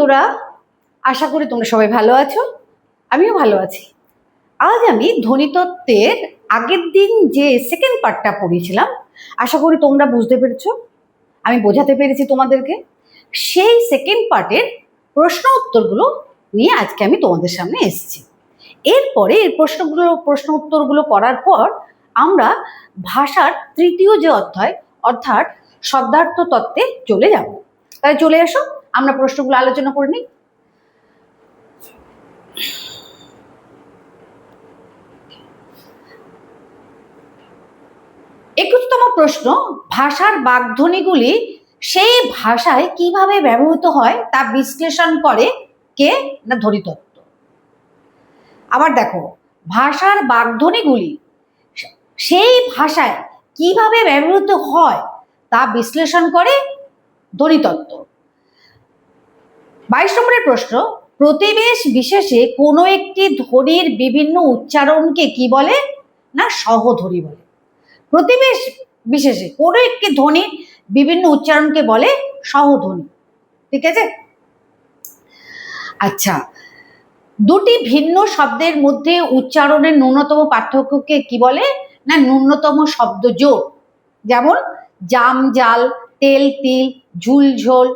বন্ধুরা, আশা করি তোমরা সবাই ভালো আছো। আমিও ভালো আছি। আজ আমি ধ্বনিতত্ত্বের আগের দিন যে সেকেন্ড পার্টটা পড়িয়েছিলাম, আশা করি তোমরা বুঝতে পেরেছো, আমি বোঝাতে পেরেছি তোমাদেরকে। সেই সেকেন্ড পার্টের প্রশ্ন উত্তরগুলো নিয়ে আজকে আমি তোমাদের সামনে এসেছি। এরপরে এই প্রশ্ন উত্তরগুলো করার পর আমরা ভাষার তৃতীয় যে অধ্যায় অর্থাৎ শব্দার্থ তত্ত্বে চলে যাব। তাই চলে এসো, আমরা প্রশ্নগুলো আলোচনা করে নিই। একুশতম প্রশ্ন, ভাষার বাগধ্বনিগুলি সেই ভাষায় কিভাবে ব্যবহৃত হয় তা বিশ্লেষণ করে কে? না ধ্বনিতত্ত্ব। আবার দেখো, ভাষার বাগধ্বনিগুলি সেই ভাষায় কিভাবে ব্যবহৃত হয় তা বিশ্লেষণ করে ধ্বনিতত্ত্ব। 22 নম্বরের প্রশ্ন, প্রতিবেশ বিশেষে কোনো একটি ধ্বনির বিভিন্ন উচ্চারণকে কি বলে? না সহধ্বনি বলে। প্রতিবেশ বিশেষে কোনো একটি ধ্বনির বিভিন্ন উচ্চারণকে বলে সহধ্বনি। ঠিক আছে। আচ্ছা, দুটি ভিন্ন শব্দের মধ্যে উচ্চারণের ন্যূনতম পার্থক্যকে কি বলে? না ন্যূনতম শব্দ জোড়। যেমন জাম জাল, তেল তিল, ঝুল ঝোল।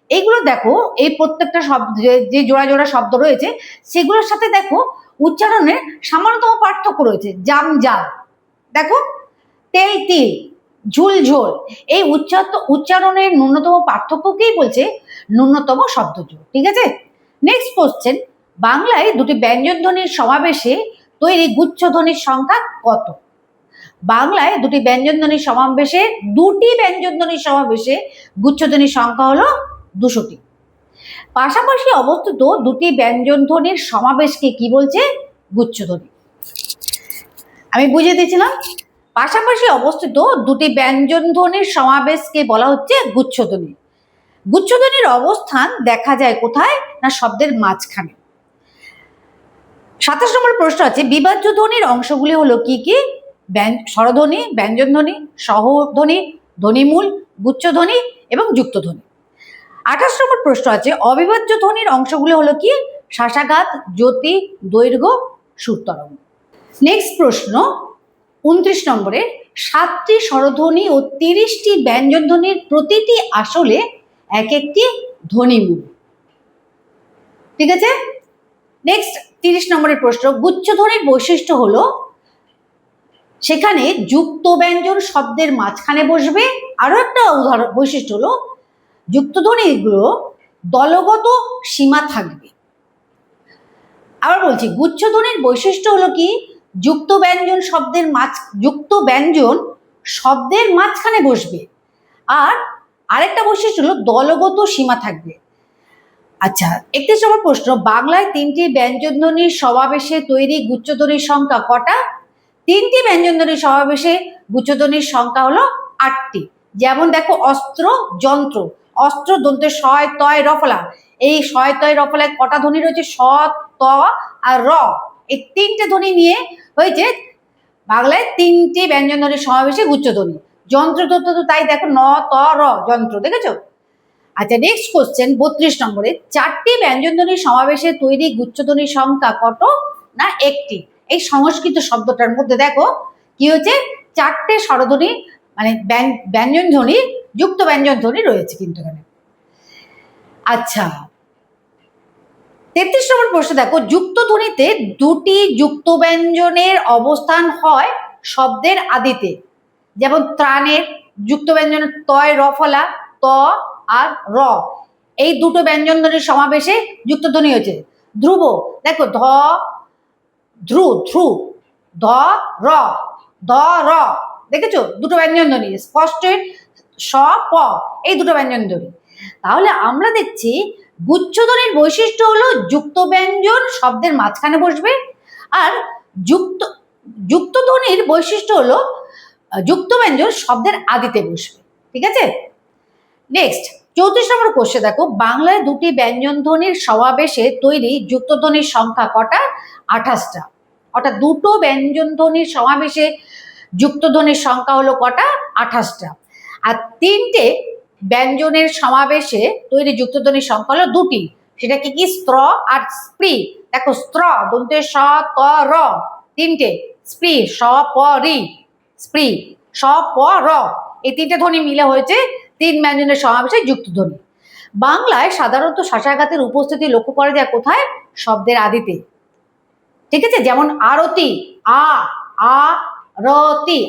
এইগুলো দেখো, এই প্রত্যেকটা শব্দ যে জোড়া জোড়া শব্দ রয়েছে সেগুলোর সাথে দেখো উচ্চারণের সামান্যতম পার্থক্য রয়েছে। জাম জাল দেখো, তেল তিল, ঝুল ঝোল, এই উচ্চারণের ন্যূনতম পার্থক্যকেই বলছে ন্যূনতম শব্দজোড়। ঠিক আছে। নেক্সট কোশ্চেন, বাংলায় দুটি ব্যঞ্জন ধ্বনির সমাবেশে তৈরি গুচ্ছধ্বনির সংখ্যা কত? বাংলায় দুটি ব্যঞ্জন ধ্বনির সমাবেশে গুচ্ছধ্বনির সংখ্যা হলো 200টি। পাশাপাশি অবস্থিত দুটি ব্যঞ্জন ধ্বনির সমাবেশকে কি বলছে? গুচ্ছধ্বনি। আমি বুঝিয়ে দিয়েছিলাম, পাশাপাশি অবস্থিত দুটি ব্যঞ্জন ধ্বনির সমাবেশকে বলা হচ্ছে গুচ্ছধ্বনি। গুচ্ছধ্বনির অবস্থান দেখা যায় কোথায়? না শব্দের মাঝখানে। 27 নম্বর প্রশ্ন আছে, বিভাজ্য ধ্বনির অংশগুলি হলো কি কি? স্বরধ্বনি, ব্যঞ্জন ধ্বনি, সহধ্বনি, ধ্বনিমূল, গুচ্ছধ্বনি এবং যুক্তধ্বনি। 28 নম্বর প্রশ্ন আছে, অবিভাজ্য ধ্বনির অংশগুলি হলো কি? শ্বাসাঘাত, জ্যোতি, দৈর্ঘ্য, সুরতরঙ্গ। নেক্সট প্রশ্ন 29 নম্বরে, 7টি স্বরধ্বনি ও 30টি ব্যঞ্জন ধ্বনির প্রতিটি আসলে এক একটি ধ্বনিমূল। ঠিক আছে। নেক্সট 30 নম্বরের প্রশ্ন, গুচ্ছধ্বনির বৈশিষ্ট্য হলো সেখানে যুক্ত ব্যঞ্জন শব্দের মাঝখানে বসবে। আরো একটা উদাহরণ বৈশিষ্ট্য হলো যুক্তধ্বনিগুলো দলগত সীমা থাকবে। আবার বলছি, গুচ্ছধ্বনির বৈশিষ্ট্য হলো কি? যুক্ত ব্যঞ্জন শব্দের মাঝখানে বসবে। আর আরেকটা বৈশিষ্ট্য হলো দলগত সীমা থাকবে। আচ্ছা, 31 নম্বর প্রশ্ন, বাংলায় 3টি ব্যঞ্জন ধ্বনির সমাবেশে তৈরি গুচ্ছধ্বনির সংখ্যা কটা? 3টি ব্যঞ্জন ধ্বনির সমাবেশে গুচ্ছধ্বনির সংখ্যা হলো 8টি। যেমন দেখো, অস্ত্র, যন্ত্র, অস্ত্র দন্তে শয় তয় রফলা, এই শয় তয় রফলায় কটা ধ্বনি রয়েছে? স, ত আর র। এই 3টে ধ্বনি নিয়ে হয়েছে বাংলায় 3টি ব্যঞ্জন ধ্বনির সমাবেশে গুচ্ছধ্বনি। যন্ত্র তো তাই দেখো, ন ত র, যন্ত্র। দেখেছো? আচ্ছা, নেক্সট কোশ্চেন 32 নম্বরে, 4টি ব্যঞ্জন ধ্বনির সমাবেশে তৈরি গুচ্ছধ্বনির সংখ্যা কত? না 1টি। এই সংস্কৃত শব্দটার মধ্যে দেখো কি হচ্ছে, 4টে স্বরধ্বনি মানে ব্যঞ্জন ধ্বনি, যুক্ত ব্যঞ্জন ধ্বনি রয়েছে কিন্তু এখানে। আচ্ছা, 33 নম্বর প্রশ্ন দেখো, যুক্ত ধ্বনিতে দুটি যুক্ত ব্যঞ্জনের অবস্থান হয় শব্দের আদিতে। যেমন ত্রাণের যুক্ত ব্যঞ্জন তয় রফলা, ত আর র, এই দুটো ব্যঞ্জন ধ্বনির সমাবেশে যুক্ত ধ্বনি হয়েছে। ধ্রুব দেখো, ধ ধ্রু ধ্রু, ধ র, ধ র। দেখেছো? দুটো ব্যঞ্জন ধ্বনি। স্পষ্ট স প, এই দুটো ব্যঞ্জন ধ্বনি। তাহলে আমরা দেখছি গুচ্ছধ্বনির বৈশিষ্ট্য হলো যুক্ত ব্যঞ্জন শব্দের মাঝখানে বসবে, আর যুক্ত ধ্বনির বৈশিষ্ট্য হলো যুক্ত ব্যঞ্জন শব্দের আদিতে বসবে। ঠিক আছে। নেক্সট 34 নম্বর কোশ্চেন দেখো, বাংলায় দুটি ব্যঞ্জন ধ্বনির সমাবেশে তৈরি যুক্ত ধ্বনির সংখ্যা কটা? 28টা। অর্থাৎ দুটো ব্যঞ্জন ধ্বনির সমাবেশে যুক্ত ধ্বনির সংখ্যা হলো কটা? 28টা। আর 3টে ব্যঞ্জনের সমাবেশে তৈরি যুক্তধ্বনির সংখ্যা হলো দুটি। সেটা কি কি? স্ত্র আর স্প্রি। দেখো, স্ত্র দন্তে স ত র তিনটে, স্প্রি স প রি, স্প্রি স প র, এই তিনটে ধ্বনি মিলে হয়েছে তিন ব্যঞ্জনের সমাবেশে যুক্তধ্বনি। বাংলায় সাধারণত শাসাঘাতের উপস্থিতি লক্ষ্য করা যায় কোথায়? শব্দের আদিতে। ঠিক আছে, যেমন আরতি, আ আ রতি,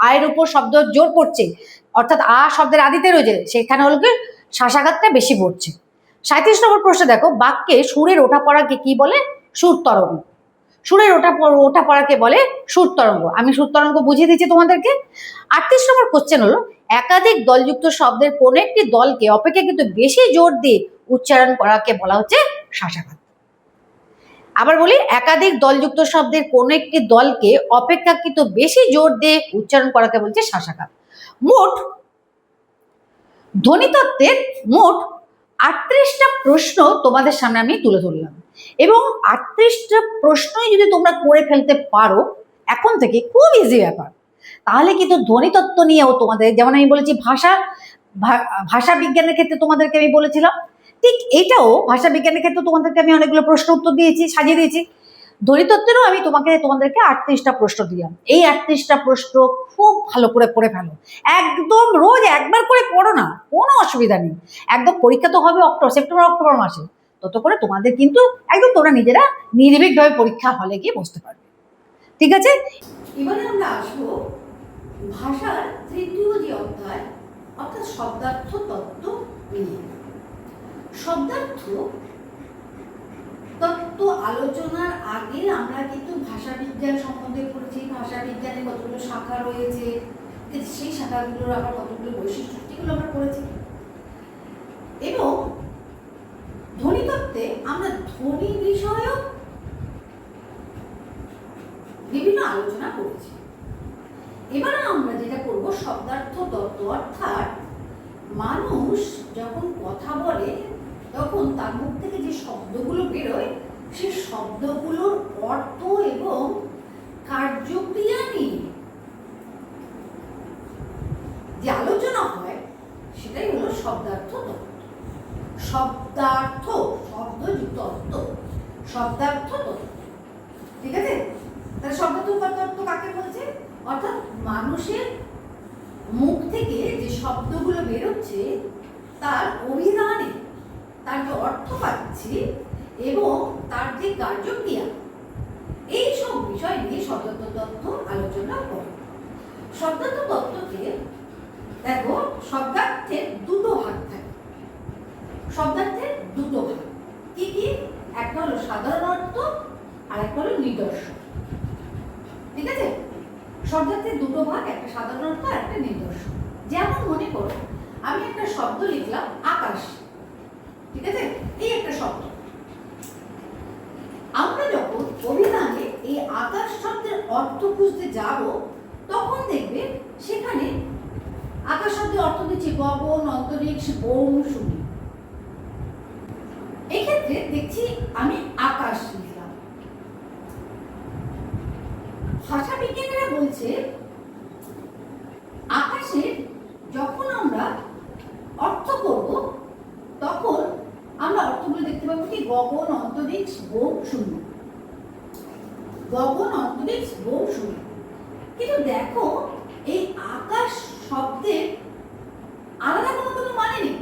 আয়ের উপর শব্দ জোর পড়ছে, অর্থাৎ আ শব্দের আদিতে রয়েছে, সেখানে হলো কি শাসাঘাতটা বেশি পড়ছে। 37 নম্বর প্রশ্ন দেখো, বাক্যে সুরের ওঠা পড়াকে কি বলে? সুর তরঙ্গ। সুরের ওঠা পড়াকে বলে সুর তরঙ্গ। আমি সুর তরঙ্গ বুঝিয়ে দিচ্ছি তোমাদেরকে। 38 নম্বর কোশ্চেন হলো, একাধিক দলযুক্ত শব্দের কোন একটি দলকে অপেক্ষাকৃত বেশি জোর দিয়ে উচ্চারণ করাকে বলা হচ্ছে শাসাঘাত। আবার বলি, একাধিক দলযুক্ত শব্দের কোন একটি দলকে অপেক্ষাকৃত বেশি জোর দিয়ে উচ্চারণ করাকে বলছে শাসাঘাত। মোট ধ্বনিতত্ত্বের মোট 38টা প্রশ্ন তোমাদের সামনে আমি তুলে ধরলাম, এবং 38টা প্রশ্নই যদি তোমরা করে ফেলতে পারো এখন থেকে, খুব ইজি ব্যাপার, তাহলে কিন্তু ধ্বনিতত্ত্ব নিয়েও তোমাদের, যেমন আমি বলেছি ভাষা বিজ্ঞানের ক্ষেত্রে তোমাদেরকে আমি বলেছিলাম, ঠিক এটাও ভাষা বিজ্ঞানের ক্ষেত্রে তোমাদেরকে আমি অনেকগুলো প্রশ্ন উত্তর দিয়েছি, সাজিয়ে দিয়েছি। ধ্বনিতত্ত্বেরও আমি তোমাদেরকে 38টা প্রশ্ন দিলাম। এই 38টা প্রশ্ন খুব ভালো করে পড়ে ফেলো, একদম রোজ একবার করে পড়ো না, কোনো অসুবিধা নেই। একদম পরীক্ষা তো হবে সেপ্টেম্বর অক্টোবর মাসে, তত করে তোমাদের কিন্তু একদম তোমরা নিজেরা নির্ভীকভাবে পরীক্ষা হলে গিয়ে বসতে পারবে। ঠিক আছে, এবারে আমরা আসবো ভাষার তৃতীয় যে অধ্যায়, অর্থাৎ শব্দার্থ তত্ত্ব নিয়ে। শব্দার্থ তত্ত্ব আলোচনার আগে আমরা কিন্তু ভাষা বিজ্ঞান সম্বন্ধে পড়েছি। ভাষা বিজ্ঞানে কতগুলো শাখা রয়েছে, সেই শাখাগুলোর আবার কতগুলো বৈশিষ্ট্য, এগুলো আমরা পড়েছি। এবং ধ্বনিতত্ত্বে আমরা ধ্বনি বিষয়ক বিভিন্ন আলোচনা করেছি। এবারে আমরা যেটা করব শব্দার্থ তত্ত্ব, অর্থাৎ মানুষ যখন কথা বলে তখন তার মুখ থেকে যে শব্দগুলো বেরোয়, সেই শব্দগুলোর অর্থ এবং কার্যক্রিয়া নিয়ে যে আলোচনা হয়, সেটাই হলো শব্দার্থ তত্ত্ব। শব্দার্থ শব্দযুক্ত অর্থ, শব্দার্থ তত্ত্ব। ঠিক আছে, তাহলে শব্দার্থ তত্ত্ব কাকে বলছে? অর্থাৎ মানুষের মুখ থেকে যে শব্দগুলো বেরোচ্ছে তার অভিধানে তার যে অর্থ পাচ্ছি এবং তার যে কার্যক্রিয়া, এই সব বিষয় নিয়ে শব্দার্থ তত্ত্ব আলোচনা করে। শব্দার্থ তত্ত্বকে দেখো, শব্দার্থের দুটো ভাগ থাকে। শব্দার্থের দুটো ভাগ কি কি? একটা হলো সাধারণ অর্থ আর একটা হলো নিদর্শন। ঠিক আছে, শব্দার্থের দুটো ভাগ, একটা সাধারণ অর্থ আর একটা নিদর্শন। যেমন মনে করো আমি একটা শব্দ লিখলাম আকাশ। ঠিক আছে, এই একটা শব্দ। আমরা যখন অভিধানে এই আকাশ শব্দের অর্থ খুঁজতে যাব, তখন দেখবে সেখানে আকাশ শব্দের অর্থ দিচ্ছি গগন, অন্তরিক্ষ, বোম, শূন্য। এক্ষেত্রে দেখছি আমি আকাশ লিখলাম। ভাষা বিজ্ঞানীরা বলছে আকাশের যখন আমরা অর্থ করব, তখন আমরা অর্থগুলো দেখতে পাবো কি গগন, অন্তরিক্ষ, বোম, শূন্য। গগন, অন্তরিক্ষ, বোম, শূন্য। কিন্তু দেখো, এই আকাশ শব্দের আলাদা কোনো মানে নেই।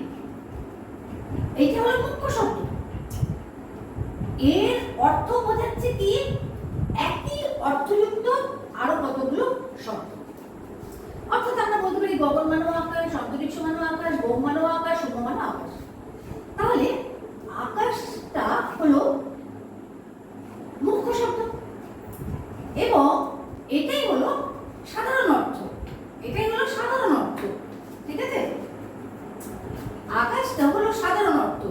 এইটা হলো মুখ্য শব্দ। এর অর্থ বোঝাচ্ছে কি একই অর্থযুক্ত আরো কতগুলো শব্দ। অর্থাৎ আমরা বলতে পারি গগন মানেও আকাশ, অন্তরিক্ষ মানেও আকাশ, বোম মানেও আকাশ, শূন্য মানেও আকাশ। তাহলে আকাশটা হলো মুখ্য শব্দ এবং এটাই হলো সাধারণ অর্থ। এটাই হলো সাধারণ অর্থ। ঠিক আছে, আকাশটা হলো সাধারণ অর্থ।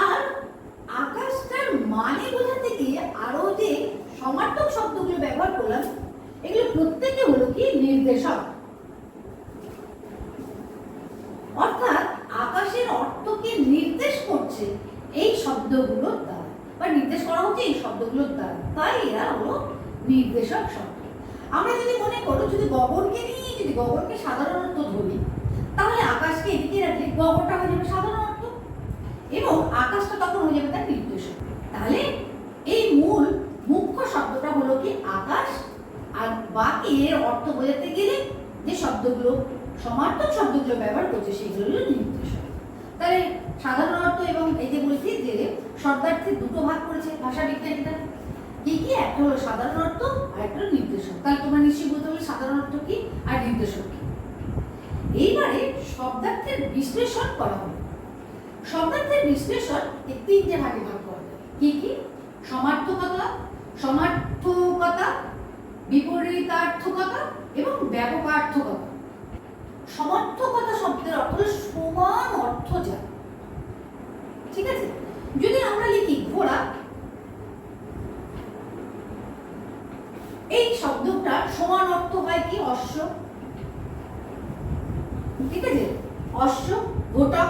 আর আকাশটার মানে বোঝাতে গিয়ে আরো যে সমার্থক শব্দগুলো ব্যবহার করলাম, এগুলো প্রত্যেকে হলো কি নির্দেশক। অর্থাৎ আকাশের অর্থকে নির্দেশ করছে এই শব্দগুলোর দ্বারা, বা বা নির্দেশ করা হচ্ছে এই শব্দগুলোর দ্বারা, তাই এরা হলো নির্দেশক শব্দ। আমরা যদি মনে করো যদি গগনকে নিয়ে যদি গগনকে সাধারণ অর্থ ধরি, তাহলে আকাশকে এদিকে রাখলে গগনটা হয়ে যাবে সাধারণ অর্থ এবং আকাশটা তখন হয়ে যাবে তার নির্দেশক। তাহলে এই মুখ্য শব্দটা হলো কি আকাশ, আর বাকি এর অর্থ বোঝাতে গেলে যে শব্দগুলো সমার্থক শব্দগুলো ব্যবহার করছে সেগুলো হলো নির্দেশক। তাহলে সাধারণ অর্থ এবং এই যে বলছি যে শব্দার্থে দুটো ভাগ করেছে ভাষা বিজ্ঞানীরা, কি কি? একটা হলো সাধারণ অর্থ আর একটা হলো নির্দেশক। তাহলে তোমরা নিশ্চয়ই বলতে পারবে সাধারণ অর্থ কি আর নির্দেশক কি। এইবারে শব্দার্থের বিশ্লেষণ করা হবে। শব্দার্থের বিশ্লেষণ এই তিনটে ভাগে ভাগ করা যায়। কি কি? সমার্থকতা, বিপরীতার্থকতা এবং ব্যাপকার্থকতা। সমার্থকতা শব্দের অর্থ হলো সমান অর্থ যা, ঠিক আছে? যদি আমরা লিখি ঘোড়া, এই শব্দটা সমান অর্থ হয় কি? অশ্ব, ঠিক আছে? অশ্ব, ঘোটক,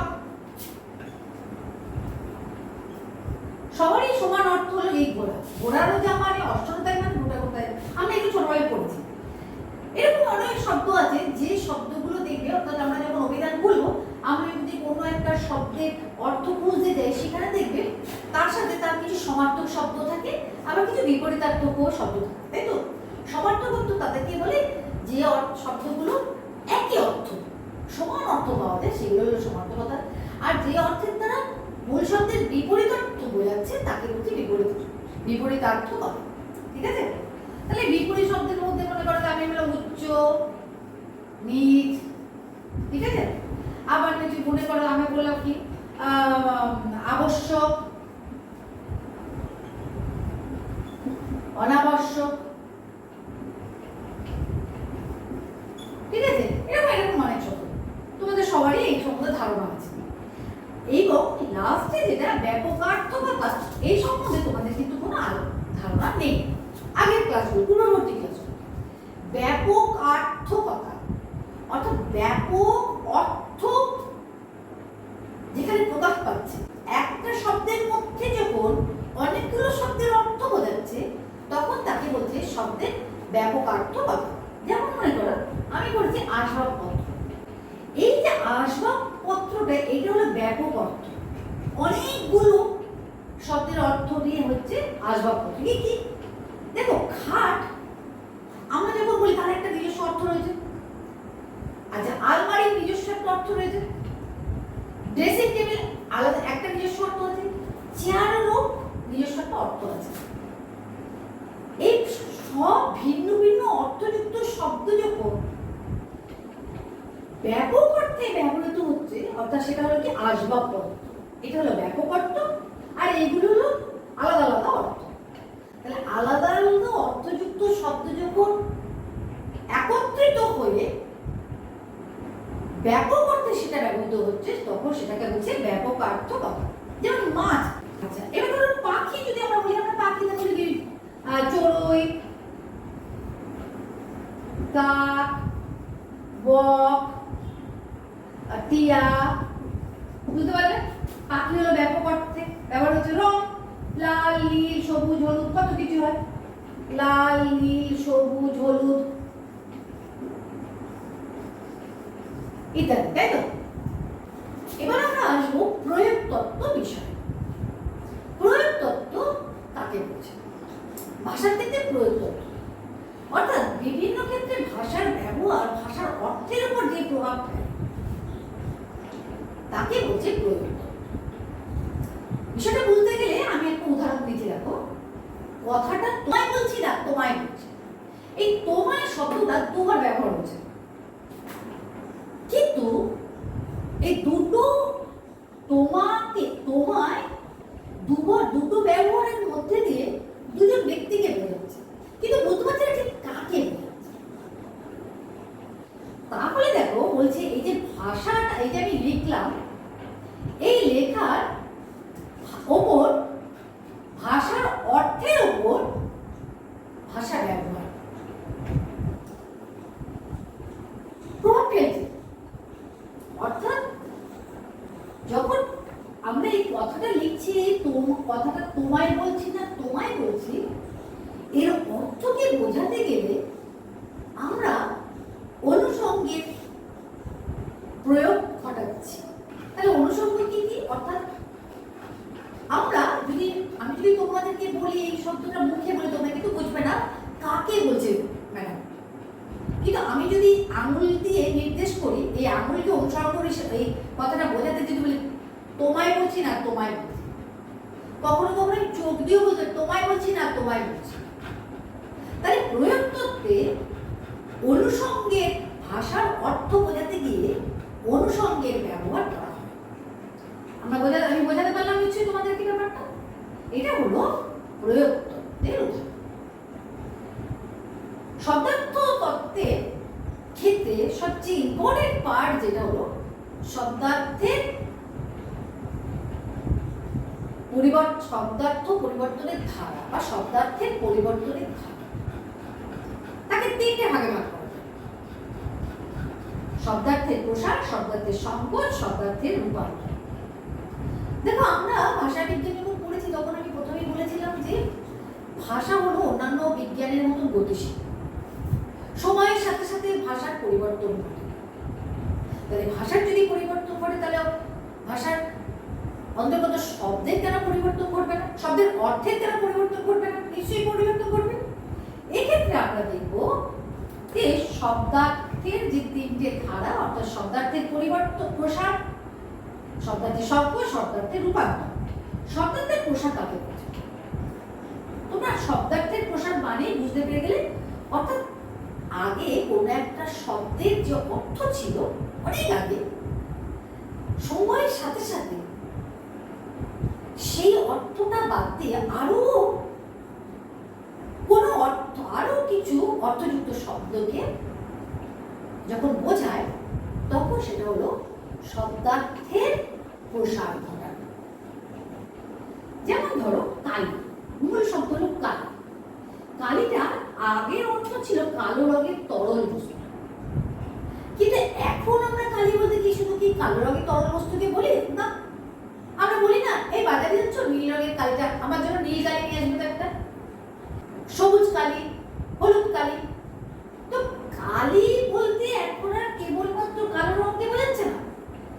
সবারই সমান অর্থ হলো এই ঘোড়া। ঘোড়ারও যা মানে অশ্বরও তাই মানে ঘোটা তাই। আমরা একটু ছোটবেলায় পড়েছি। এরকম অনেক শব্দ আছে যে শব্দগুলো দেখবে, অর্থাৎ আমরা যখন অভিধান খুলবো, আমরা যদি কোনো একটা শব্দের অর্থ খুঁজতে যাই সেখানে দেখবে তার সাথে তার কিছু সমার্থক শব্দ থাকে, আবার কিছু বিপরীতার্থক শব্দ থাকে, তাই তো? সমার্থক অর্থ তাদেরকে বলে যে শব্দগুলো একই অর্থ সমান অর্থ পাওয়া যায়, সেগুলো হলো সমার্থকতা। আর যে অর্থের দ্বারা মূল শব্দের বিপরীত অর্থ বোঝাচ্ছে তাকে বলছে বিপরীতার্থকতা, ঠিক আছে? তাহলে বিপরীত শব্দের মধ্যে মনে করো আমি বললাম উচ্চ, নিচ, ঠিক আছে? আবার কিছু মনে করো আমি বললাম কি আবশ্যক, অনাবশ্যক, ঠিক আছে? এরকম অনেক শব্দ তোমাদের সবারই এই সম্বন্ধে ধারণা আছে। এবং লাস্টে যেটা ব্যাপকার্থকতা, এই সম্বন্ধে তোমাদের কিন্তু কোনো ধারণা নেই। আগের ক্লাসগুলো, পূর্ববর্তী ক্লাসগুলো ব্যাপকার্থকতা অর্থাৎ ব্যাপক অর্থ যেখানে প্রকাশ পাচ্ছে। একটা শব্দের মধ্যে যখন অনেকগুলো শব্দের অর্থ বোঝাচ্ছে তখন তাকে বলছে শব্দের ব্যাপকার্থকতা। যেমন মনে করো আমি বলছি আসবাবপত্র, এই যে আসবাবপত্রটা এটা হলো ব্যাপক অর্থ, অনেকগুলো শব্দের অর্থ দিয়ে হচ্ছে আসবাবপত্র। কি কি? দেখো খাট আমরা যখন বলি তার একটা নিজস্ব অর্থ রয়েছে, আচ্ছা আলমারির নিজস্ব একটা অর্থ রয়েছে, ড্রেসিং টেবিল আলাদা একটা নিজস্ব অর্থ আছে, চেয়ারেরও নিজস্ব একটা অর্থ আছে। এই সব ভিন্ন ভিন্ন অর্থযুক্ত শব্দ যখন ব্যাপক অর্থে ব্যবহৃত হচ্ছে, অর্থাৎ সেটা হলো কি আসবাবপত্র, এটা হলো ব্যাপক অর্থ, আর এইগুলো হলো আলাদা আলাদা অর্থ। তাহলে আলাদা আলাদা অর্থযুক্ত শব্দ যখন একত্রিত হয়ে ব্যাপক অর্থে সেটা ব্যবহৃত হচ্ছে তখন সেটাকে বলছে ব্যাপকার্থকতা। যেমন মাছ, আচ্ছা এবার ধরুন পাখি, যদি আমরা বলি আমরা পাখিতে বলি কি চড়ুই, কাক, বক, টিয়া, বুঝতে পারলে? পাখি হলো ব্যাপক অর্থে ব্যবহার হচ্ছে রং, লাল, নীল, সবুজ, হলুদ, কত কিছু হয়, লাল, নীল, সবুজ, হলুদ ইত্যাদি, তাই তো? এবার আমরা আসবো প্রয়োগ তত্ত্ব বিষয়। প্রয়োগ তত্ত্ব কাকে বলছে? ভাষার ক্ষেত্রে প্রয়োগ তত্ত্ব অর্থাৎ বিভিন্ন ক্ষেত্রে ভাষার ব্যবহার ভাষার অর্থের উপর যে প্রভাব ফেলে তাকে বলছে প্রয়োগ তত্ত্ব। বিষয়টা বুঝতে গেলে আমি একটা উদাহরণ দিচ্ছি। দেখো কথাটা তোমায় বলছি না, তোমায় বলছি, এই তোমায় শব্দটা দুবার ব্যবহার হচ্ছে, কিন্তু এই দুটো তোমাকে তোমায় দুটো ব্যবহারের মধ্যে দিয়ে দুজন ব্যক্তিকে বোঝাচ্ছে, কিন্তু বুঝতে পারছি না ঠিক কাকে বোঝাচ্ছে। তাহলে দেখো বলছে এই যে ভাষাটা, এই যে আমি লিখলাম, এই লেখার ওপর ভাষার অর্থের ওপর ভাষা ব্যবহার প্রভাব ফেলছে। অর্থাৎ বলছে ম্যাডাম, কিন্তু আমি যদি আঙুল দিয়ে নির্দেশ করি, এই আঙুলকে অনুসরণ করি, এই কথাটা বোঝাতে যদি বলি তোমায় বলছি না তোমায় বলছি, কখনো কখনো চোখ দিয়েও বলতে তোমায় বলছি না তোমায় বলছি। তাই প্রয়োগ তত্ত্বে অনুষঙ্গের ভাষার অর্থ বোঝাতে গিয়ে অনুষঙ্গের ব্যবহার করা হয়। আমি বোঝাতে পারলাম নিশ্চয়ই তোমাদেরকে ব্যাপারটা। এটা হলো প্রয়োগ তত্ত্বের উদাহরণ। শব্দার্থ তত্ত্বের ক্ষেত্রে সবচেয়ে ইম্পর্টেন্ট পার্ট যেটা হলো শব্দার্থের শব্দার্থ পরিবর্তনের ধারা বা শব্দার্থের পরিবর্তনের ধারা। তাকে তিনটে ভাগে ভাগ করা যায়: শব্দার্থের প্রসার, শব্দার্থের সংকোচ, শব্দার্থের রূপান্তর। দেখো, আমরা ভাষা বিজ্ঞান যখন পড়েছি তখন আমি প্রথমেই বলেছিলাম যে ভাষা হলো অন্যান্য বিজ্ঞানের মতন গতিশীল, সময়ের সাথে সাথে ভাষার পরিবর্তন ঘটে। তাহলে ভাষার যদি পরিবর্তন ঘটে তাহলে ভাষার অন্তর্গত শব্দের কেন পরিবর্তন করবে না? শব্দের অর্থের কেন পরিবর্তন করবে না? নিশ্চয়ই পরিবর্তন করবে। এক্ষেত্রে আমরা দেখব যে শব্দার্থের যে তিনটে ধারা, অর্থাৎ শব্দার্থের পরিবর্তন, প্রসার, শব্দার্থের সংকোচ, শব্দার্থের রূপান্তর। শব্দার্থের প্রসার কাকে বলছে? তোমরা শব্দার্থের প্রসার মানে বুঝতে পেরে গেলে, অর্থাৎ আগে কোনো একটা শব্দের যে অর্থ ছিল অনেক আগে, সময়ের সাথে সাথে সেই অর্থটা বাদ দিয়ে আরো কোনো অর্থ, আরো কিছু অর্থযুক্ত শব্দকে যখন বোঝায় তখন সেটা হলো শব্দার্থের প্রসার ঘটানো। যেমন ধরো কালি, মূল শব্দ হলো কালি। কালিটা আগের অর্থ ছিল কালো রঙের তরল বস্তু, কিন্তু এখন আমরা কালি বলতে কি শুধু কি কালো রঙের তরল বস্তুকে বলি না? আমরা বলি না এই বাজারে যাচ্ছ নীল রঙের কালিটা আমার জন্য নীল কালি নিয়ে আসবে তো, একটা সবুজ কালি, হলুদ কালি। তো কালি বলতে এখন আর কেবলমাত্র কালো রঙকে বোঝাচ্ছে না,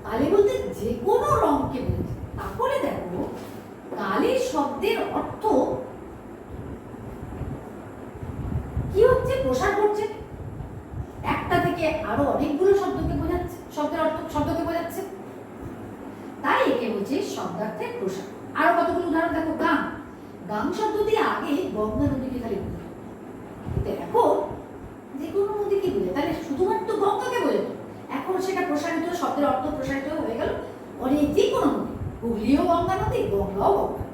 কালি বলতে যে কোনো রঙকে বোঝাচ্ছে। তারপরে দেখো কালি শব্দের অর্থ কি হচ্ছে? প্রসার করছে, একটা থেকে আরো অনেকগুলো শব্দকে বোঝাচ্ছে, শব্দকে বোঝাচ্ছে। তাই একে বলছে শব্দার্থের প্রসার। আরো কতগুলো উদাহরণ দেখো। গাং, গাং শব্দ দিয়ে আগে গঙ্গা নদীকে খালি বোঝাতো, কিন্তু এখন যে কোনো নদীকে বোঝায়। তাহলে শুধুমাত্র গঙ্গাকে বোঝাতো, এখন সেটা প্রসারিত, শব্দের অর্থ প্রসারিত হয়ে গেল অনেক যে কোনো নদী। হুগলিও গঙ্গা নদী, গঙ্গাও গঙ্গা,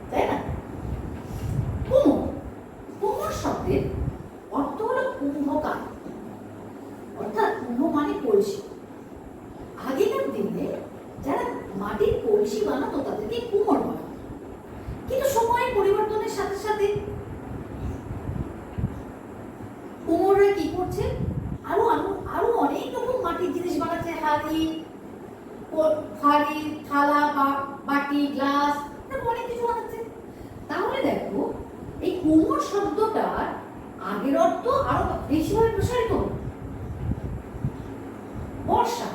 তাই না? কুমোর, কুমোর শব্দের অর্থ হলো কুম্ভকার, অর্থাৎ কুম্ভ মানে কলসি। আগেকার দিনে যারা মাটির কলসি বানাতো তাদেরকে কুমোর বলা। কিন্তু সময়ের পরিবর্তনের সাথে সাথে কুমোররা কি করছে? আরো আরো অনেক রকম মাটির জিনিস বানাচ্ছে, হাড়ি, থালা, বাটি, গ্লাস, অনেক কিছু বানাচ্ছে। তাহলে দেখো এই কুমোর শব্দটার আগের অর্থ আরো বেশিভাবে প্রসারিত হল। বর্ষা,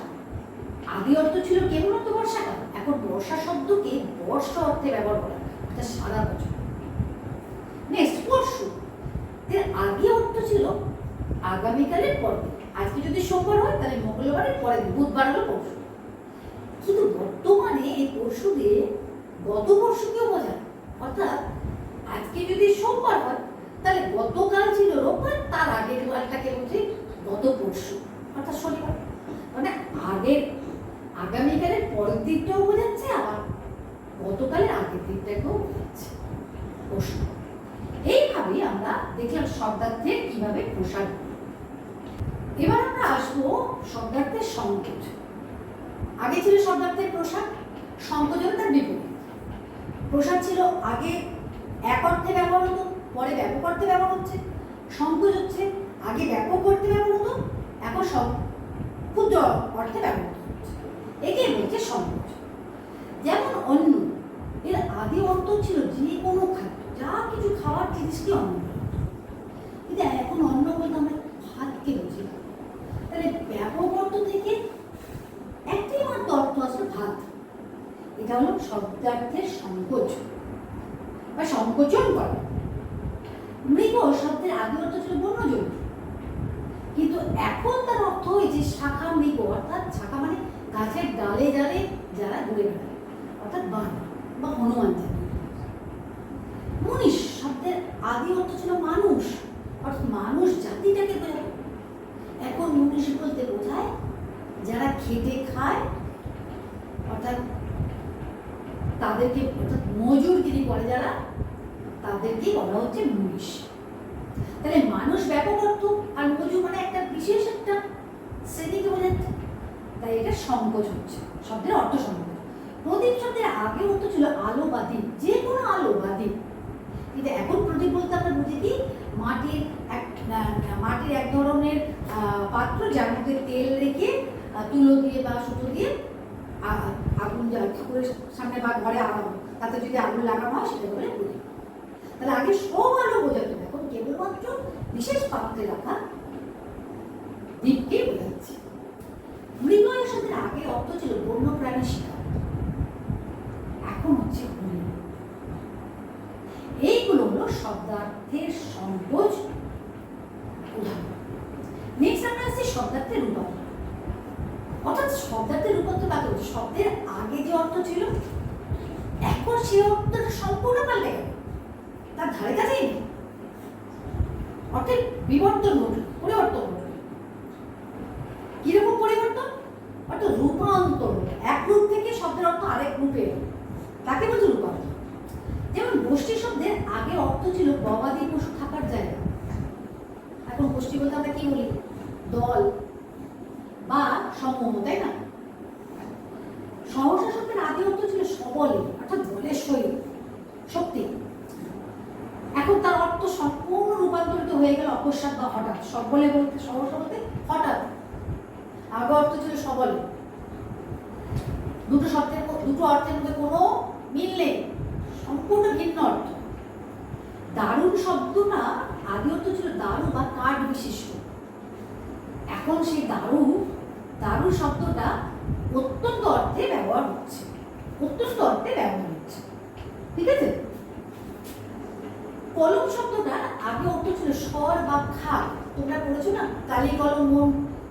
আগে অর্থ ছিল কেবলমাত্র বর্ষাকাল, এখন বর্ষা শব্দকে বর্ষা অর্থে ব্যবহার করা, অর্থাৎ সারা বছর। নেক্সট, পরশু, এর আগে অর্থ ছিল আগামীকালের পরে। আজকে যদি সোমবার হয় তাহলে মঙ্গলবারের পরে, বুধবার হলো পরশু। কিন্তু বর্তমানে এই পরশু দিয়ে গত পরশুকেও বোঝায়, অর্থাৎ আজকে যদি সোমবার হয় তাহলে গতকাল ছিল রোববার, তার আগের বারটাকে বলছে গত পরশু, অর্থাৎ শনিবার। মানে আগের, আগামীকালের পরের দিকটাও বোঝাচ্ছে, আবার গতকালের আগের দিকটাকেও বোঝাচ্ছে পরশু। এইভাবে আমরা দেখলাম শব্দার্থের কিভাবে প্রসার। এবার আমরা আসবো শব্দার্থের সংকোচ। আগে ছিল শব্দার্থের প্রসার, সংকোচ হলো তার বিপরীত। প্রসার ছিল আগে এক অর্থে ব্যবহার হতো, পরে ব্যাপক অর্থে ব্যবহার হচ্ছে। সংকোচ হচ্ছে আগে ব্যাপক অর্থে ব্যবহার হতো, এখন ক্ষুদ্র অর্থে ব্যবহার হচ্ছে। একে বলছে সংকোচ। যেমন অন্ন, এর আগে অর্থ ছিল যে কোনো খাদ্য, যা কিছু খাওয়ার জিনিসকে অন্ন, কিন্তু এখন অন্ন বলতে আমরা ভাতকে বুঝি। তাহলে ব্যাপক অর্থ থেকে একটি মাত্র অর্থ আসলে ভাত। এটা হলো শব্দার্থের সংকোচ বা সংকোচন করা। মৃগজ, শব্দের আদি অর্থ ছিল বন্যজন্তু, কিন্তু এখন তার অর্থ হয়েছে শাখা মৃগ, অর্থাৎ শাখা মানে গাছের ডালে ডালে যারা ঘুরে বেড়ায়, অর্থাৎ বানর বা হনুমান জাতি। মনীষ শব্দের আদি অর্থ ছিল মানুষ, অর্থাৎ মানুষ জাতিটাকে বোঝায়। এখন মনীষ বলতে বোঝায় যারা খেটে খায়, অর্থাৎ তাদেরকে, অর্থাৎ মজুরগিরি করে যারা, তাদেরকেই বলা হচ্ছে মনীষ। তাহলে মানুষ ব্যাপক অর্থ, আর মজুর মানে একটা বিশেষ একটা শ্রেণীকে বোঝাচ্ছে, তাই এটা সংকোচ হচ্ছে, শব্দের অর্থ সংকোচ। প্রদীপ শব্দের আগে অর্থ ছিল আলো বা দ্বীপ, যে কোনো আলো বা দ্বীপ, কিন্তু এখন প্রদীপ বলতে আমরা বুঝি কি মাটির এক ধরনের পাত্র যার মধ্যে তেল রেখে তুলো দিয়ে বা সুতো দিয়ে আগুন ঠাকুরের সামনে বা ঘরে আগানো, তাতে যদি আগুন লাগানো হয় সেটা বলে প্রদীপ। তাহলে আগে সব আলো বোঝাতো, এখন কেবলমাত্র বিশেষ পাত্রে রাখা দ্বীপকে বোঝাচ্ছে। মৃগয়া শব্দের আগে অর্থ ছিল বন্য প্রাণী শিকার, এখন হচ্ছে হরিণ। এইগুলো হলো শব্দার্থের সংকোচ উদাহরণ। নেক্সট আমরা আসছি শব্দার্থের রূপান্তর, অর্থাৎ শব্দার্থের রূপান্তর বাদ হচ্ছে শব্দের আগে যে অর্থ ছিল এখন সেই অর্থটা সম্পূর্ণ পাল্টে গেল, তার ধারে কাছেই নেই, অর্থের বিবর্তন ঘটল, পরিবর্তন ঘটল। কিরকম পরিবর্তন? অর্থাৎ রূপান্তর, এক রূপ থেকে শব্দের অর্থ আরেক রূপে, তাকে বলছে রূপান্তর। যেমন গোষ্ঠী শব্দের আগে অর্থ ছিল গবাদি পশু থাকার জায়গা, এখন গোষ্ঠী বলতে আমরা কি বলি? দল বা সমূহ, তাই না? সহসা শব্দের আগে অর্থ ছিল সবলে, অর্থাৎ বলের সহিত, শক্তি। এখন তার অর্থ সম্পূর্ণ রূপান্তরিত হয়ে গেল অকস্মাৎ বা হঠাৎ। সবলে বলতে, সহসা বলতে হঠাৎ, আগে অর্থ ছিল সবলে। দুটো অর্থের মধ্যে কোনো মিল নেই, সম্পূর্ণ ভিন্ন অর্থ। দারুণ শব্দটা আগে অর্থ ছিল দারু বা কাঠ বিশিষ্ট, এখন সেই দারু শব্দটা অত্যন্ত অর্থে ব্যবহার হচ্ছে, ঠিক আছে? কলম শব্দটা আগে অর্থ ছিল স্বর বা খাগ, তোমরা পড়েছো না কালি কলম মন,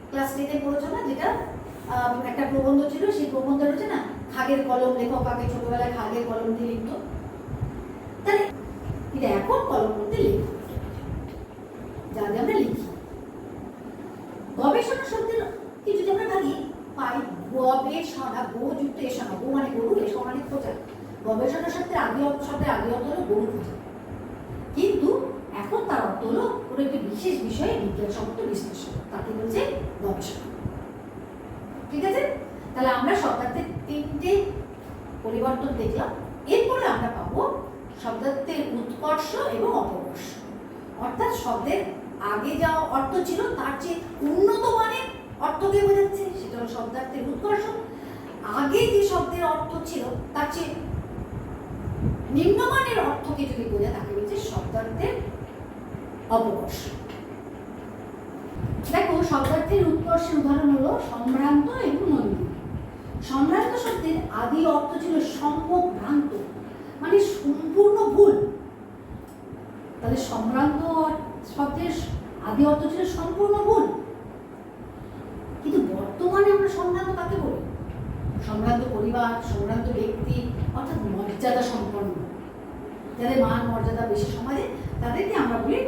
ক্লাস 10-এ পড়েছো না, যেটা একটা প্রবন্ধ ছিল, সেই প্রবন্ধ রয়েছে না খাগের কলম, লেখক আগে ছোটবেলায় খাগের কলম দিয়ে লিখতো। তাহলে এটা এখন কলম বলতে লেখক, যা আমরা লিখি। গবেষণা শব্দের কি যদি আমরা ভাবি পাই, গবেষণা, গো যুক্ত এসনা, গো মানে গরু, এসনা মানে খোঁজা। গবেষণা শব্দের আগে অর্থ হলো গরু খোঁজা, কিন্তু এখন তার অর্থ হলো কোনো একটি বিশেষ বিষয়ে বিজ্ঞানসম্মত বিশ্লেষণ, তাকে বলছে গবেষণা। ঠিক আছে? তাহলে আমরা শব্দার্থের 3টে পরিবর্তন দেখলাম। এরপরে আমরা পাবো শব্দার্থের উৎকর্ষ এবং অপকর্ষ, অর্থাৎ শব্দের আগে যা অর্থ ছিল তার চেয়ে উন্নত মানের অর্থকে বোঝাচ্ছে, সেটা হলো শব্দার্থের উৎকর্ষ। আগে যে শব্দের অর্থ ছিল তার চেয়ে নিম্নমানের অর্থকে যদি বোঝায় তাকে বলছে শব্দার্থের অপকর্ষ। দেখো, শব্দার্থের উৎকর্ষের উদাহরণ হলো সম্ভ্রান্ত এবং নন্দিনী। সম্ভ্রান্ত শব্দের আদি অর্থ ছিল সম্যক ভ্রান্ত, মানে সম্পূর্ণ ভুল। তাহলে সম্ভ্রান্ত শব্দের আদি অর্থ ছিল সম্পূর্ণ ভুল, কিন্তু বর্তমানে আমরা সম্ভ্রান্ত কাকে বলি? সম্ভ্রান্ত পরিবার, সম্ভ্রান্ত ব্যক্তি, অর্থাৎ মর্যাদা সম্পন্ন, যাদের মান মর্যাদা বেশি সমাজে, তাদেরকে আমরা বলি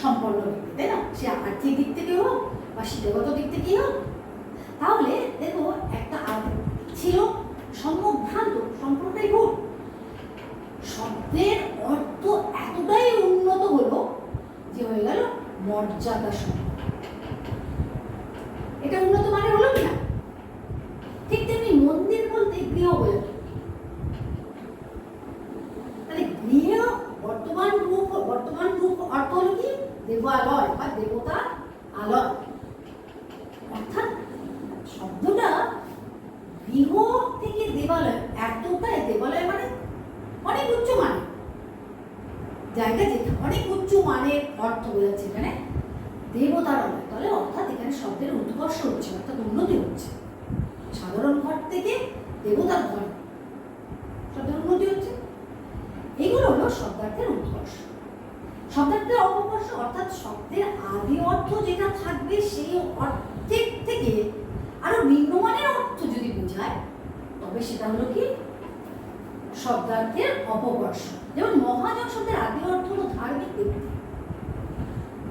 সম্পন্ন ব্যক্তি, তাই না? সে আর্থিক দিক থেকে হোক বা শিক্ষাগত দিক থেকেই হোক। তাহলে দেখো, একটা ছিল সম্যক ভ্রান্ত, সম্পূর্ণটাই ভুল। শব্দের অর্থ এতটাই উন্নত হলো যে হয়ে গেল মর্যাদা সম্পন্ন। এটা উন্নত মানে হলো কিনা? ঠিক তেমনি মন্দির বলতে গৃহ বোঝাতো। তাহলে গৃহ বর্তমান রূপ অর্থ হলো কি? দেবালয় বা দেবতা আলয়। অর্থাৎ শব্দটা গৃহ থেকে দেবালয়, এতটাই দেবালয় মানে অনেক উচ্চ মানের জায়গা, যেটা অনেক উচ্চ মানের অর্থ বোঝাচ্ছে এখানে দেবতার আলয়। তাহলে অর্থাৎ এখানে শব্দের উৎকর্ষ হচ্ছে, অর্থাৎ উন্নতি হচ্ছে। সাধারণ ঘর থেকে দেবতার ঘর, শব্দের উন্নতি হচ্ছে। এগুলো হলো শব্দার্থের উৎকর্ষ। শব্দার্থের অপকর্ষ অর্থাৎ শব্দের আদি অর্থ যেটা থাকবে সেই অর্থের থেকে আরো নিম্নমানের অর্থ যদি বোঝায় তবে সেটা হলো কি শব্দার্থের অপকর্ষ। যেমন মহাজন শব্দের আদি অর্থ হলো ধার্মিক ব্যক্তি।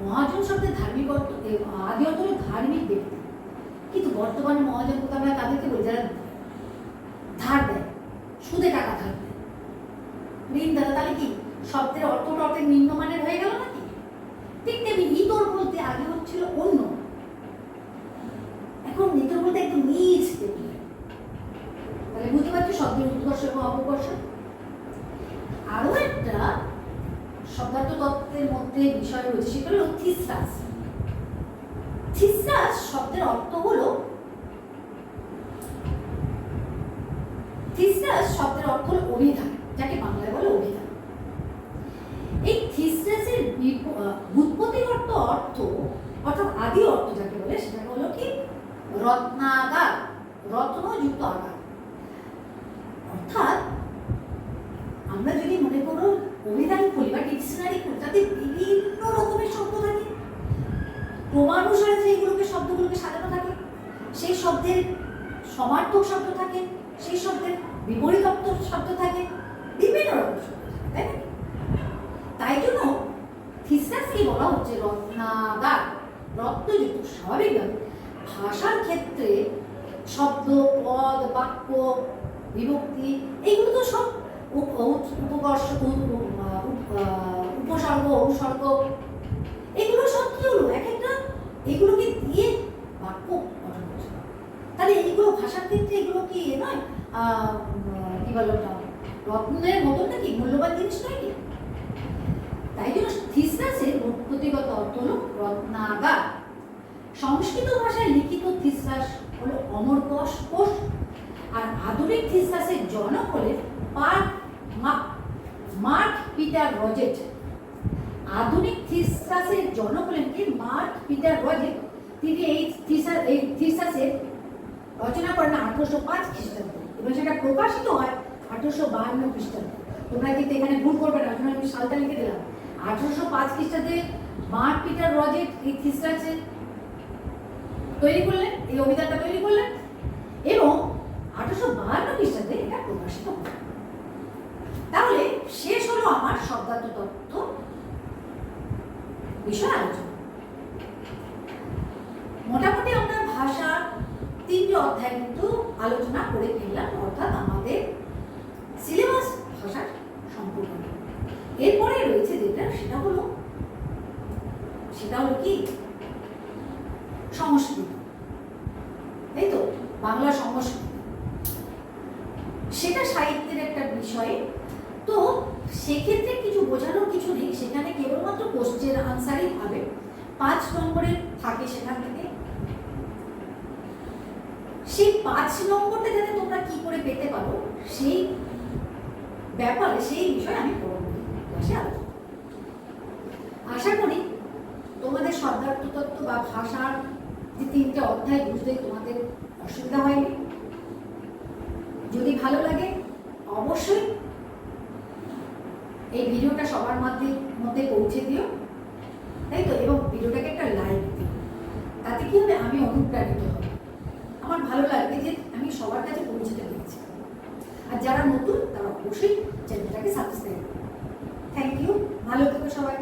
মহাজন শব্দের ধার্মিক অর্থ আদি অর্থ হলো ধার্মিক ব্যক্তি, কিন্তু বর্তমানে মহাজন কথা আমরা তাদেরকে বলি যারা ধার দেয়, সুদে টাকা ধার দেয়, ঋণ দাদা। তাহলে কি শব্দের অর্থটা অর্থের নিম্নমানের হয়ে গেল নাকি? ঠিক তেমনি ইতর বলতে আগে হচ্ছিল অন্য, এখন ইতর বলতে একদম নিজ দেখি। তাহলে বুঝতে পারছি শব্দের উৎকর্ষ এবং অপকর্ষ। আরো একটা শব্দার্থ তত্ত্বের মধ্যে বিষয় রয়েছে, সেটা হলো থিসরাস। থিসরাস শব্দের অর্থ হলো অভিধান, যাকে বাংলায় বলে অভিধান। এই থিসরাসের ব্যুৎপত্তিগত অর্থ অর্থাৎ আদি অর্থ যাকে বলে সেটা হলো কি রত্নাগার, রত্নযুক্ত আগার। অর্থাৎ আমরা যদি মনে করো অভিধান খুলি বা ডিকশনারি খুলি, তাতে বিভিন্ন রকমের শব্দ থাকে, ক্রমানুসারে সেইগুলোকে শব্দগুলোকে সাজানো থাকে। সেই শব্দের সমার্থক শব্দ থাকে, সেই শব্দের বিপরীতার্থক শব্দ থাকে, বিভিন্ন রকম শব্দ থাকে, তাই না? তাই জন্য থিসরাসকে বলা হচ্ছে রত্নাগার, রত্নযুক্ত। স্বাভাবিকভাবে ভাষার ক্ষেত্রে শব্দ, পদ, বাক্য, বিভক্তি এগুলো তো সব উপকর্ষ, উপসর্গ, অনুসর্গ, এগুলো সব কি হলো এক একটা এগুলোকে দিয়ে বাক্য গঠন করছে। তাহলে এইগুলো ভাষার ক্ষেত্রে এগুলো কি নয় কি বলো রত্নের মতন নাকি, মূল্যবান জিনিস নয় কি? তাই জন্য থিসরাসের ব্যুৎপত্তিগত অর্থ হলো রত্নাগার। সংস্কৃত ভাষায় লিখিত থিসরাস হলো অমরকোষ কোষ, আর আধুনিক থিসরাসের জনক হলেন মার্ক পিটার রজেট। আধুনিক থিসরাসের জনক হলেন কি মার্ক পিটার রজেট। তিনি এই থিসরাসের রচনা করেন 1805 খ্রিস্টাব্দে এবং সেটা প্রকাশিত হয় 1852 খ্রিস্টাব্দে। তোমরা কিন্তু এখানে ভুল করবে না, আমি সালটা লিখে দিলাম। 1805 খ্রিস্টাব্দে মার্ক পিটার রজেট এই থিসরাসে তৈরি করলেন, এই অভিধানটা তৈরি করলেন এবং 1852 খ্রিস্টাব্দে এটা প্রকাশিত হয়। তাহলে শেষ হলো আমার শব্দার্থ তত্ত্ব বিষয় আলোচনা। মোটামুটি আমরা ভাষার 3টি অধ্যায় কিন্তু আলোচনা করে ফেললাম, অর্থাৎ আমাদের সিলেবাস ভাষার সম্পূর্ণ। এরপরে রয়েছে যেটা সেটা হলো কি সংস্কৃত, তাই তো, বাংলা সংস্কৃতি। সেটা সাহিত্যের একটা বিষয়। তো সেক্ষেত্রে কিছু বোঝানোর কিছু নেই, সেখানে কেবলমাত্র কোশ্চেন আনসারই হবে, 5 নম্বরের থাকে সেখান থেকে। সেই 5 নম্বরটা যাতে তোমরা কি করে পেতে পারো সেই ব্যাপারে, সেই বিষয়ে আমি পরবর্তী ক্লাসে আলোচনা। আশা করি তোমাদের শব্দার্থ তত্ত্ব বা ভাষার যে 3টে অধ্যায় বুঝতে তোমাদের অসুবিধা হয়নি। যদি ভালো লাগে অবশ্যই এই ভিডিওটা সবার মধ্যে পৌঁছে দিও, তাই তো, এবং ভিডিওটাকে একটা লাইক দিও। তাতে কি হবে, আমি অনুপ্রাণিত হব, আমার ভালো লাগবে যে আমি সবার কাছে পৌঁছতে পেরেছি। আর যারা নতুন তারা অবশ্যই চ্যানেলটাকে সাবস্ক্রাইব করো। থ্যাংক ইউ, ভালো থেকো সবাই।